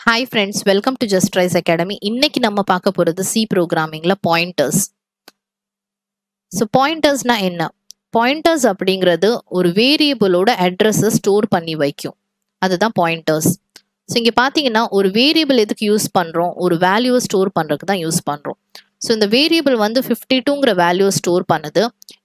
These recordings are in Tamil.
Hi friends, welcome to Just Rise Academy. இன்னைக்கு நம்ம பார்க்க போறது C programmingல pointers. So pointers na என்ன? Pointers அப்படிங்கிறது ஒரு வேரியபிளோட அட்ரஸை ஸ்டோர் பண்ணி வைக்கும். அதுதான் pointers. ஸோ இங்கே பார்த்தீங்கன்னா ஒரு வேரியபிள் எதுக்கு யூஸ் பண்ணுறோம், ஒரு வேல்யூவை ஸ்டோர் பண்ணுறதுக்கு தான் யூஸ் பண்ணுறோம். ஸோ இந்த வேரியபிள் வந்து 52ங்கிற வேல்யூவை ஸ்டோர் பண்ணுது.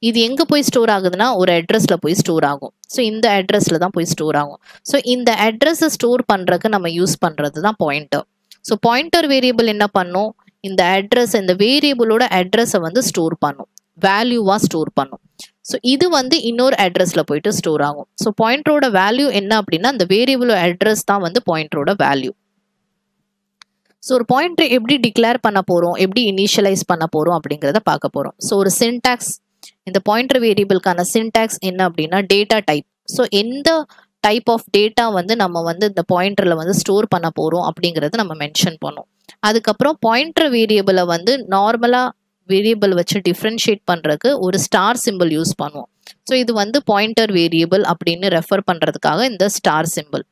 இது எங்கே போய் ஸ்டோர் ஆகுதுன்னா ஒரு அட்ரஸில் போய் ஸ்டோர் ஆகும். ஸோ இந்த அட்ரஸில் தான் போய் ஸ்டோர் ஆகும். ஸோ இந்த அட்ரஸை ஸ்டோர் பண்ணுறதுக்கு நம்ம யூஸ் பண்ணுறது தான் பாயிண்டர். ஸோ பாயிண்டர் வேரியபிள் என்ன பண்ணும், இந்த அட்ரஸ் இந்த வேரியபிளோட அட்ரஸை வந்து ஸ்டோர் பண்ணும், வேல்யூவாக ஸ்டோர் பண்ணும். ஸோ இது வந்து இன்னொரு அட்ரஸில் போயிட்டு ஸ்டோர் ஆகும். ஸோ பாயிண்டரோட வேல்யூ என்ன அப்படின்னா அந்த வேரியபிளோட அட்ரஸ் தான் வந்து பாயிண்டரோட வேல்யூ. ஸோ ஒரு பாயிண்டரை எப்படி டிக்ளேர் பண்ண போகிறோம், எப்படி இனிஷியலைஸ் பண்ண போகிறோம் அப்படிங்கிறத பார்க்க போகிறோம். ஸோ ஒரு சின்டாக்ஸ், இந்த பாயிண்டர் வேரியபிளுக்கான சின்டாக்ஸ் என்ன அப்படின்னா டேட்டா டைப். ஸோ எந்த டைப் ஆஃப் டேட்டா வந்து நம்ம வந்து இந்த பாயிண்டரில் வந்து ஸ்டோர் பண்ண போகிறோம் அப்படிங்கிறத நம்ம மென்ஷன் பண்ணோம். அதுக்கப்புறம் பாயிண்டர் வேரியபிளை வந்து நார்மலாக வேரியபிள் வச்சு டிஃப்ரென்ஷியேட் பண்ணுறதுக்கு ஒரு ஸ்டார் சிம்பிள் யூஸ் பண்ணுவோம். ஸோ இது வந்து பாயிண்டர் வேரியபிள் அப்படின்னு ரெஃபர் பண்ணுறதுக்காக இந்த ஸ்டார் சிம்பிள்.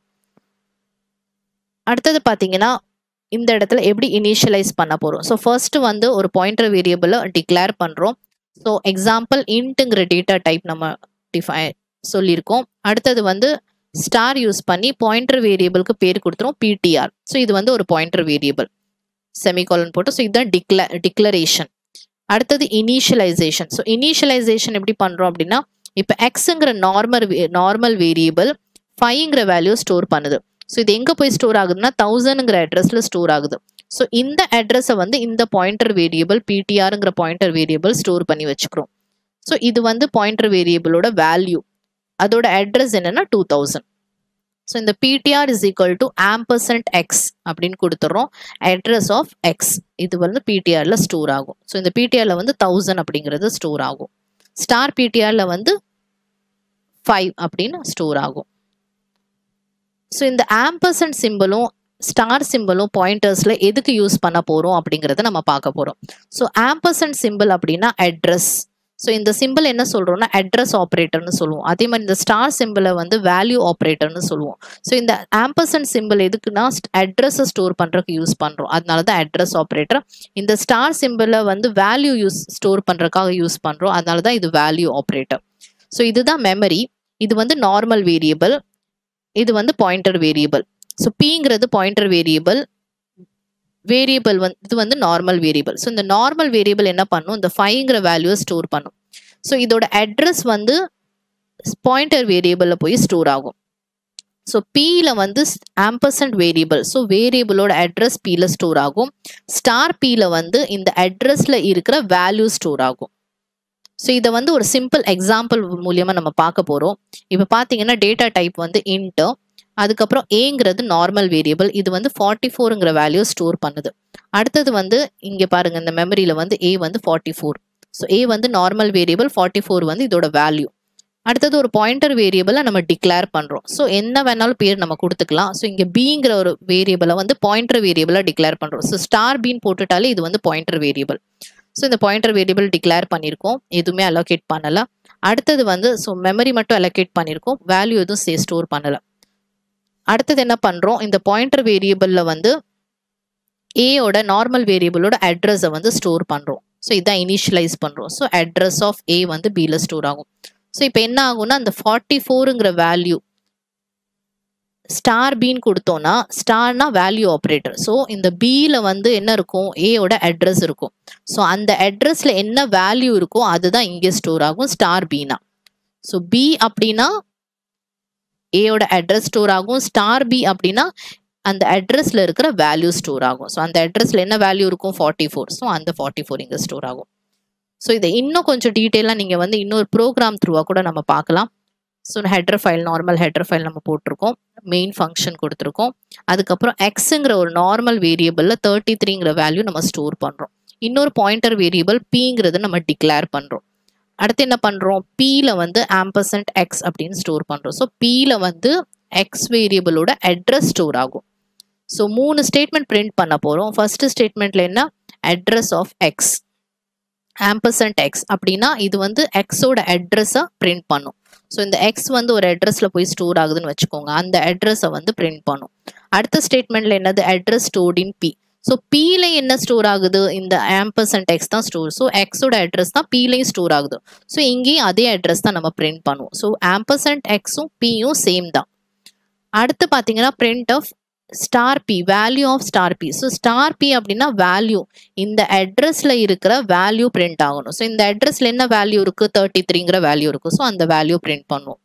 அடுத்தது பார்த்தீங்கன்னா இந்த இடத்துல எப்படி இனிஷியலைஸ் பண்ண போகிறோம். ஸோ ஃபர்ஸ்ட் வந்து ஒரு பாயிண்டர் வேரியபிளை டிக்ளேர் பண்ணுறோம். ஸோ எக்ஸாம்பிள் இன்ட்டுங்கிற டேட்டா டைப் நம்ம சொல்லியிருக்கோம். அடுத்தது வந்து ஸ்டார் யூஸ் பண்ணி பாயிண்டர் வேரியபிளுக்கு பேர் கொடுத்துரும் பிடிஆர். ஸோ இது வந்து ஒரு பாயிண்டர் வேரியபிள், செமிகாலன் போட்டு. ஸோ இதுதான் டிக்ளரேஷன். அடுத்தது இனிஷியலைசேஷன். ஸோ இனிஷியலைசேஷன் எப்படி பண்ணுறோம் அப்படின்னா இப்போ எக்ஸுங்கிற நார்மல் வேரியபிள் 5ங்கிற வேல்யூ ஸ்டோர் பண்ணுது. ஸோ இது எங்கே போய் ஸ்டோர் ஆகுதுன்னா 1000ங்கிற அட்ரஸில் ஸ்டோர் ஆகுது. ஸோ இந்த அட்ரஸை வந்து இந்த பாயிண்டர் வேரியபிள் பிடிஆருங்கிற பாயிண்டர் வேரியபிள் ஸ்டோர் பண்ணி வச்சுக்கிறோம். ஸோ இது வந்து பாயிண்டர் வேரியபிளோட வேல்யூ, அதோட அட்ரஸ் என்னன்னா 2000. ஸோ இந்த PTR is equal to %x அப்படின்னு கொடுத்துட்றோம். அட்ரஸ் ஆஃப் எக்ஸ் இது வந்து பிடிஆரில் ஸ்டோர் ஆகும். ஸோ இந்த பிடிஆரில் வந்து 1000 அப்படிங்கிறது ஸ்டோர் ஆகும். ஸ்டார் பிடிஆரில் வந்து 5 அப்படின்னு ஸ்டோர் ஆகும். ஸோ இந்த ஆம்பர்சன்ட் சிம்பிளும் ஸ்டார் சிம்பிளும் பாயிண்டர்ஸில் எதுக்கு யூஸ் பண்ண போகிறோம் அப்படிங்கிறத நம்ம பார்க்க போகிறோம். ஸோ ஆம்பர்சன்ட் சிம்பிள் அப்படின்னா அட்ரஸ். ஸோ இந்த சிம்பிள் என்ன சொல்கிறோம்னா அட்ரஸ் ஆப்ரேட்டர்னு சொல்லுவோம். அதே மாதிரி இந்த ஸ்டார் சிம்பிளை வந்து வேல்யூ ஆப்ரேட்டர்னு சொல்லுவோம். ஸோ இந்த ஆம்பர்சன்ட் சிம்பிள் எதுக்குன்னா அட்ரஸை ஸ்டோர் பண்ணுறதுக்கு யூஸ் பண்ணுறோம், அதனால தான் அட்ரஸ் ஆப்ரேட்டர். இந்த ஸ்டார் சிம்பிளை வந்து வேல்யூ ஸ்டோர் பண்ணுறதுக்காக யூஸ் பண்ணுறோம், அதனால தான் இது வேல்யூ ஆப்ரேட்டர். ஸோ இதுதான் மெமரி. இது வந்து நார்மல் வேரியபிள், இது வந்து பாயிண்டர் வேரியபிள். ஸோ பிங்கிறது பாயிண்டர் வேரியபிள், இது வந்து நார்மல் வேரியபிள். ஸோ இந்த நார்மல் வேரியபிள் என்ன பண்ணும், இந்த 5ங்கிற வேல்யூவை ஸ்டோர் பண்ணும். ஸோ இதோட அட்ரஸ் வந்து பாயிண்டர் வேரியபிளில் போய் ஸ்டோர் ஆகும். ஸோ பியில் வந்து ஆம்பர்சன்ட் வேரியபிள், ஸோ வேரியபிளோட அட்ரஸ் பியில் ஸ்டோர் ஆகும். ஸ்டார் பியில் வந்து இந்த அட்ரஸில் இருக்கிற வேல்யூ ஸ்டோர் ஆகும். ஸோ இதை வந்து ஒரு சிம்பிள் எக்ஸாம்பிள் மூலியமாக நம்ம பார்க்க போகிறோம். இப்போ பார்த்தீங்கன்னா டேட்டா டைப் வந்து இன்ட்டு, அதுக்கப்புறம் ஏங்கிறது நார்மல் வேரியபிள், இது வந்து 44ங்கிற வேல்யூ ஸ்டோர் பண்ணுது. அடுத்தது வந்து இங்கே பாருங்கள் இந்த மெமரியில் வந்து ஏ வந்து 44. ஸோ ஏ வந்து நார்மல் வேரியபிள், 44 வந்து இதோட வேல்யூ. அடுத்தது ஒரு பாயிண்டர் வேரியபிளை நம்ம டிக்ளேர் பண்ணுறோம். ஸோ என்ன வேணாலும் பேர் நம்ம கொடுத்துக்கலாம். ஸோ இங்கே பிங்கிற ஒரு வேரியபிளை வந்து பாயிண்டர் வேரியபிளாக டிக்ளேர் பண்ணுறோம். ஸோ ஸ்டார் பின்னு போட்டுட்டாலே இது வந்து பாயிண்டர் வேரியபிள். ஸோ இந்த பாயிண்டர் வேரியபிள் டிக்ளேர் பண்ணியிருக்கோம், எதுவுமே அலோகேட் பண்ணலை. அடுத்தது வந்து ஸோ மெமரி மட்டும் அலோகேட் பண்ணியிருக்கோம், வேல்யூ எதுவும் ஸ்டோர் பண்ணலை. அடுத்தது என்ன பண்ணுறோம், இந்த பாயிண்டர் வேரியபிளில் வந்து ஏயோட நார்மல் வேரியபிளோட அட்ரஸை வந்து ஸ்டோர் பண்ணுறோம். ஸோ இதான் இனிஷியலைஸ் பண்ணுறோம். ஸோ அட்ரஸ் ஆஃப் ஏ வந்து பியில் ஸ்டோர் ஆகும். ஸோ இப்போ என்ன ஆகும்னா அந்த 44ங்கிற வேல்யூ ஸ்டார் பின்னு கொடுத்தோன்னா, ஸ்டார்னா வேல்யூ ஆப்ரேட்டர். ஸோ இந்த பியில் வந்து என்ன இருக்கும், ஏயோட அட்ரஸ் இருக்கும். ஸோ அந்த அட்ரஸில் என்ன வேல்யூ இருக்கோ அதுதான் இங்கே ஸ்டோர் ஆகும் ஸ்டார் பினா. ஸோ பி அப்படின்னா ஏயோட அட்ரஸ் ஸ்டோர் ஆகும், ஸ்டார் பி அப்படின்னா அந்த அட்ரஸில் இருக்கிற வேல்யூ ஸ்டோர் ஆகும். ஸோ அந்த அட்ரஸில் என்ன வேல்யூ இருக்கும் 44. ஸோ அந்த 44 இங்கே ஸ்டோர் ஆகும். ஸோ இதை இன்னும் கொஞ்சம் டீட்டெயிலாக நீங்கள் வந்து இன்னொரு ப்ரோக்ராம் த்ரூவாக கூட நம்ம பார்க்கலாம். So header file, normal header file நம்ம போட்டிருக்கோம், மெயின் ஃபங்க்ஷன் கொடுத்துருக்கோம். அதுக்கப்புறம் எக்ஸுங்கிற ஒரு நார்மல் வேரியபிளில் 33ங்கிற வேல்யூ நம்ம ஸ்டோர் பண்ணுறோம். இன்னொரு பாயிண்டர் வேரியபிள் பிங்கிறது நம்ம டிக்ளேர் பண்ணுறோம். அடுத்து என்ன பண்ணுறோம், பியில் வந்து %x அப்படின்னு ஸ்டோர் பண்ணுறோம். ஸோ பியில் வந்து எக்ஸ் வேரியபிளோட அட்ரஸ் ஸ்டோர் ஆகும். ஸோ 3 ஸ்டேட்மெண்ட் பிரிண்ட் பண்ண போகிறோம். ஃபர்ஸ்ட் ஸ்டேட்மெண்ட்டில் என்ன, அட்ரஸ் ஆஃப் எக்ஸ் %x அப்படின்னா இது வந்து எக்ஸோட அட்ரஸை பிரிண்ட் பண்ணும். ஸோ இந்த எக்ஸ் வந்து ஒரு அட்ரஸில் போய் ஸ்டோர் ஆகுதுன்னு வச்சுக்கோங்க, அந்த அட்ரஸை வந்து பிரிண்ட் பண்ணும். அடுத்த ஸ்டேட்மெண்ட்டில் என்னது, address stored in p. So பியில் என்ன ஸ்டோர் ஆகுது, இந்த ஆம்பர்சன்ட் எக்ஸ் தான் ஸ்டோர். ஸோ எக்ஸோட அட்ரஸ் தான் பிலையும் ஸ்டோர் ஆகுது. ஸோ இங்கேயும் அதே அட்ரஸ் தான் நம்ம பிரிண்ட் பண்ணுவோம். ஸோ ஆம்பர்சன்ட் எக்ஸும் பியும் சேம் தான். அடுத்து பார்த்தீங்கன்னா print of star p, value of star p. So star p அப்படின்னா வேல்யூ, இந்த அட்ரஸில் இருக்கிற வேல்யூ பிரிண்ட் ஆகணும். ஸோ இந்த அட்ரஸில் என்ன வேல்யூ இருக்குது, 33ங்கிற வேல்யூ இருக்குது. ஸோ அந்த வேல்யூ பிரிண்ட் பண்ணுவோம்.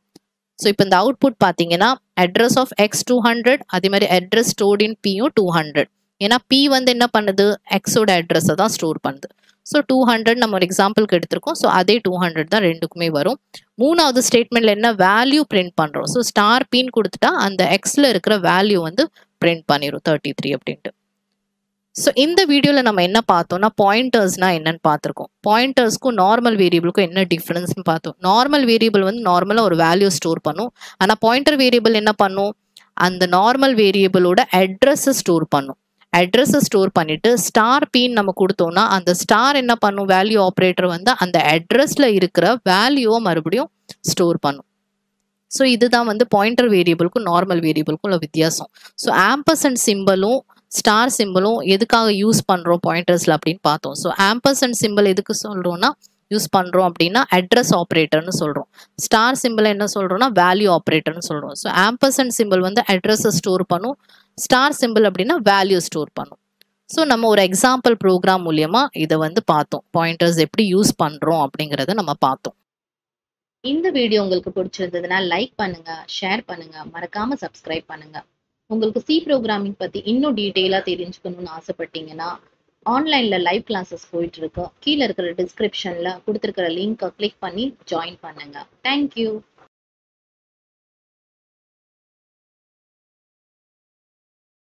ஸோ இப்போ இந்த அவுட்புட் பார்த்தீங்கன்னா அட்ரஸ் ஆஃப் எக்ஸ் 200, அதே மாதிரி அட்ரஸ் ஸ்டோர்ட் இன் பியும் 200. ஏன்னா பி வந்து என்ன பண்ணுது, எக்ஸோட அட்ரஸை தான் ஸ்டோர் பண்ணுது. ஸோ 200 நம்ம ஒரு எக்ஸாம்பிளுக்கு எடுத்திருக்கோம். ஸோ அதே 200 தான் ரெண்டுக்குமே வரும். மூணாவது ஸ்டேட்மெண்ட்ல என்ன வேல்யூ பிரிண்ட் பண்ணுறோம். ஸோ ஸ்டார் பின்னு கொடுத்துட்டா அந்த எக்ஸில் இருக்கிற வேல்யூ வந்து பிரிண்ட் பண்ணிடும் 33 அப்படின்ட்டு. ஸோ இந்த வீடியோவில் நம்ம என்ன பார்த்தோம்னா பாயிண்டர்ஸ்னா என்னன்னு பார்த்துருக்கோம். பாயிண்டர்ஸ்க்கும் நார்மல் வேரியபிளுக்கும் என்ன டிஃப்ரென்ஸ்னு பார்த்தோம். நார்மல் வேரியபிள் வந்து நார்மலாக ஒரு வேல்யூ ஸ்டோர் பண்ணும். ஆனால் பாயிண்டர் வேரியபிள் என்ன பண்ணும், அந்த நார்மல் வேரியபிளோட அட்ரஸை ஸ்டோர் பண்ணும். அட்ரஸை ஸ்டோர் பண்ணிட்டு ஸ்டார் பின்னு நம்ம கொடுத்தோம்னா அந்த ஸ்டார் என்ன பண்ணும், வேல்யூ ஆப்ரேட்டர் வந்து அந்த அட்ரஸில் இருக்கிற வேல்யூவை மறுபடியும் ஸ்டோர் பண்ணும். ஸோ இதுதான் வந்து பாயிண்டர் வேரியபிளுக்கும் நார்மல் வேரியபிளுக்கும் உள்ள வித்தியாசம். ஸோ ஆம்பர்சன்ட் சிம்பிளும் ஸ்டார் சிம்பிளும் எதுக்காக யூஸ் பண்ணுறோம் பாயிண்டர்ஸில் அப்படின்னு பார்த்தோம். ஸோ ஆம்பர்சன்ட் சிம்பிள் எதுக்கு சொல்கிறோம்னா யூஸ் பண்ணுறோம் அப்படின்னா அட்ரஸ் ஆப்ரேட்டர்னு சொல்கிறோம். ஸ்டார் சிம்பிள் என்ன சொல்கிறோம்னா வேல்யூ ஆப்ரேட்டர்னு சொல்கிறோம். ஸோ ஆம்பர்சன்ட் சிம்பிள் வந்து அட்ரஸை ஸ்டோர் பண்ணும், ஸ்டார் சிம்பிள் அப்படின்னா வேல்யூ ஸ்டோர் பண்ணும். ஸோ நம்ம ஒரு எக்ஸாம்பிள் ப்ரோக்ராம் மூலியமாக இதை வந்து பார்த்தோம், பாயிண்டர்ஸ் எப்படி யூஸ் பண்ணுறோம் அப்படிங்கிறத நம்ம பார்த்தோம். இந்த வீடியோ உங்களுக்கு பிடிச்சிருந்ததுன்னா லைக் பண்ணுங்க, ஷேர் பண்ணுங்க, மறக்காம சப்ஸ்கிரைப் பண்ணுங்க. உங்களுக்கு சி ப்ரோக்ராமிங் பத்தி இன்னும் டீட்டெயிலாக தெரிஞ்சுக்கணும்னு ஆசைப்பட்டீங்கன்னா ஆன்லைன்ல லைவ் கிளாஸஸ் போயிட்டு இருக்கு. கீழே இருக்கிற டிஸ்கிரிப்ஷன்ல கொடுத்துருக்கிற லிங்கை கிளிக் பண்ணி ஜாயின் பண்ணுங்க. தேங்க்யூ.